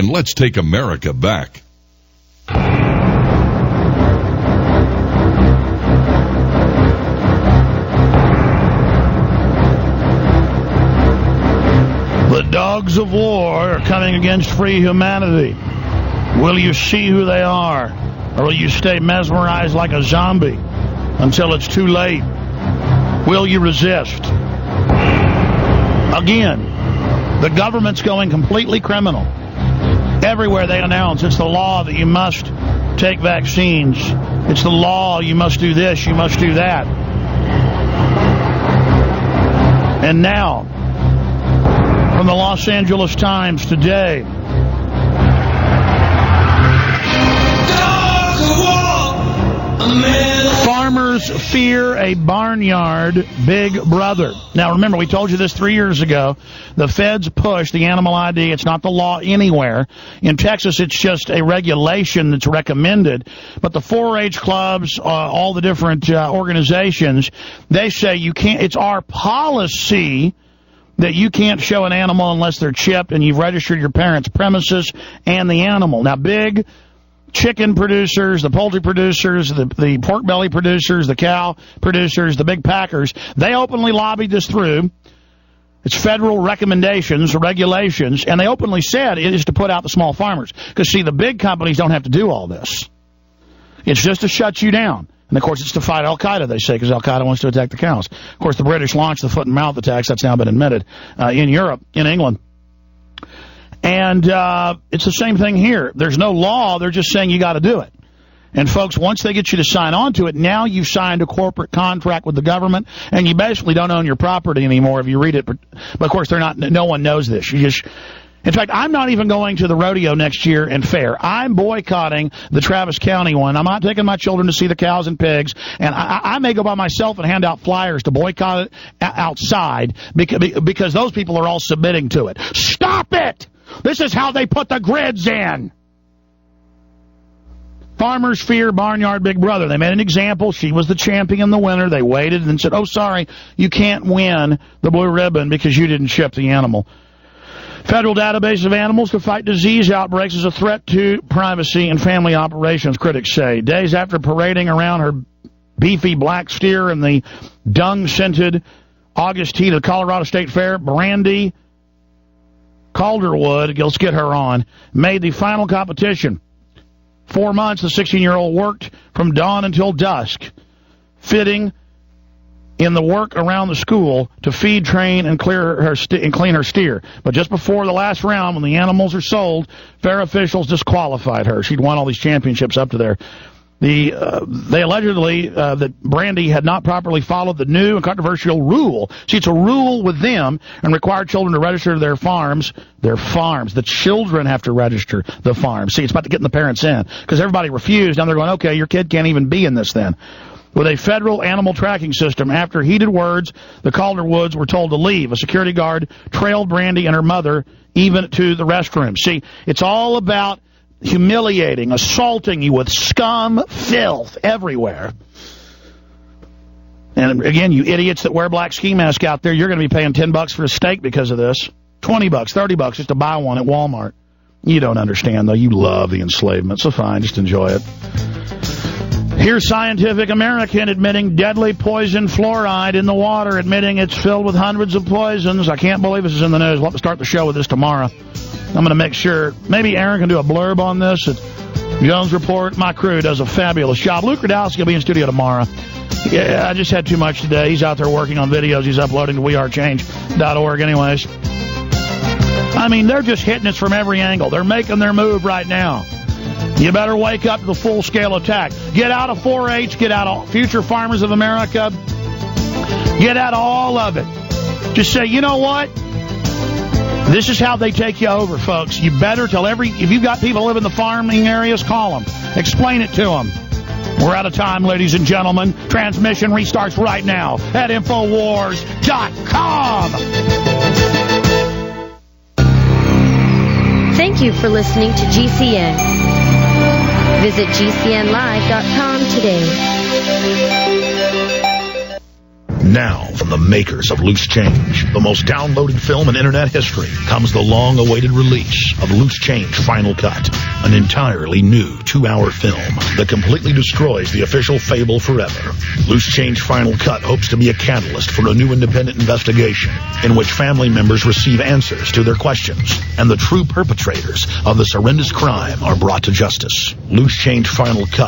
and let's take America back. The dogs of war are coming against free humanity. Will you see who they are, or will you stay mesmerized like a zombie until it's too late? Will you resist? Again, the government's going completely criminal. Everywhere they announce it's the law that you must take vaccines. It's the law, you must do this, you must do that. And now, from the Los Angeles Times today, farmers fear a barnyard big brother. Now, remember, we told you this 3 years ago. The feds push the animal ID. It's not the law anywhere. In Texas, it's just a regulation that's recommended. But the 4-H clubs, all the different organizations, they say you can't. It's our policy that you can't show an animal unless they're chipped and you've registered your parents' premises and the animal. Now, big chicken producers, the poultry producers, the pork belly producers, the cow producers, the big packers, they openly lobbied this through. It's federal recommendations, regulations, and they openly said it is to put out the small farmers. Because, see, the big companies don't have to do all this. It's just to shut you down. And, of course, it's to fight al-Qaeda, they say, because al-Qaeda wants to attack the cows. Of course, the British launched the foot-and-mouth attacks. That's now been admitted in Europe, in England. And it's the same thing here. There's no law. They're just saying you got to do it. And, folks, once they get you to sign on to it, now you've signed a corporate contract with the government, and you basically don't own your property anymore if you read it. But of course, they're not. No one knows this. You just. In fact, I'm not even going to the rodeo next year and fair. I'm boycotting the Travis County one. I'm not taking my children to see the cows and pigs. And I may go by myself and hand out flyers to boycott it outside because those people are all submitting to it. Stop it! This is how they put the grids in. Farmers fear barnyard big brother. They made an example. She was the champion, the winner. They waited and said, oh, sorry, you can't win the blue ribbon because you didn't chip the animal. Federal database of animals to fight disease outbreaks is a threat to privacy and family operations, critics say. Days after parading around her beefy black steer in the dung-scented August heat of the Colorado State Fair, Brandy Calderwood, let's get her on, made the final competition. 4 months, the 16-year-old worked from dawn until dusk, fitting in the work around the school to feed, train, and clean her steer. But just before the last round, when the animals are sold, fair officials disqualified her. She'd won all these championships up to there. They allegedly that Brandy had not properly followed the new and controversial rule. See, it's a rule with them and required children to register their farms. The children have to register the farms. See, it's about getting the parents in because everybody refused. Now they're going, okay, your kid can't even be in this then. With a federal animal tracking system, after heated words, the Calderwoods were told to leave. A security guard trailed Brandy and her mother even to the restroom. See, it's all about humiliating, assaulting you with scum, filth everywhere. And again, you idiots that wear black ski masks out there, you're going to be paying $10 for a steak because of this. $20, $30 just to buy one at Walmart. You don't understand, though. You love the enslavement, so fine, just enjoy it. Here's Scientific American admitting deadly poison fluoride in the water, admitting it's filled with hundreds of poisons. I can't believe this is in the news. We'll have to start the show with this tomorrow. I'm going to make sure. Maybe Aaron can do a blurb on this at Jones Report. My crew does a fabulous job. Luke Radowski will be in studio tomorrow. Yeah, I just had too much today. He's out there working on videos. He's uploading to wearechange.org anyways. I mean, they're just hitting us from every angle. They're making their move right now. You better wake up to the full-scale attack. Get out of 4-H. Get out of Future Farmers of America. Get out of all of it. Just say, you know what? This is how they take you over, folks. You better tell if you've got people who live in the farming areas, call them. Explain it to them. We're out of time, ladies and gentlemen. Transmission restarts right now at Infowars.com. Thank you for listening to GCN. Visit GCNlive.com today. Now, from the makers of Loose Change, the most downloaded film in internet history, comes the long-awaited release of Loose Change Final Cut, an entirely new 2-hour film that completely destroys the official fable forever. Loose Change Final Cut hopes to be a catalyst for a new independent investigation in which family members receive answers to their questions, and the true perpetrators of this horrendous crime are brought to justice. Loose Change Final Cut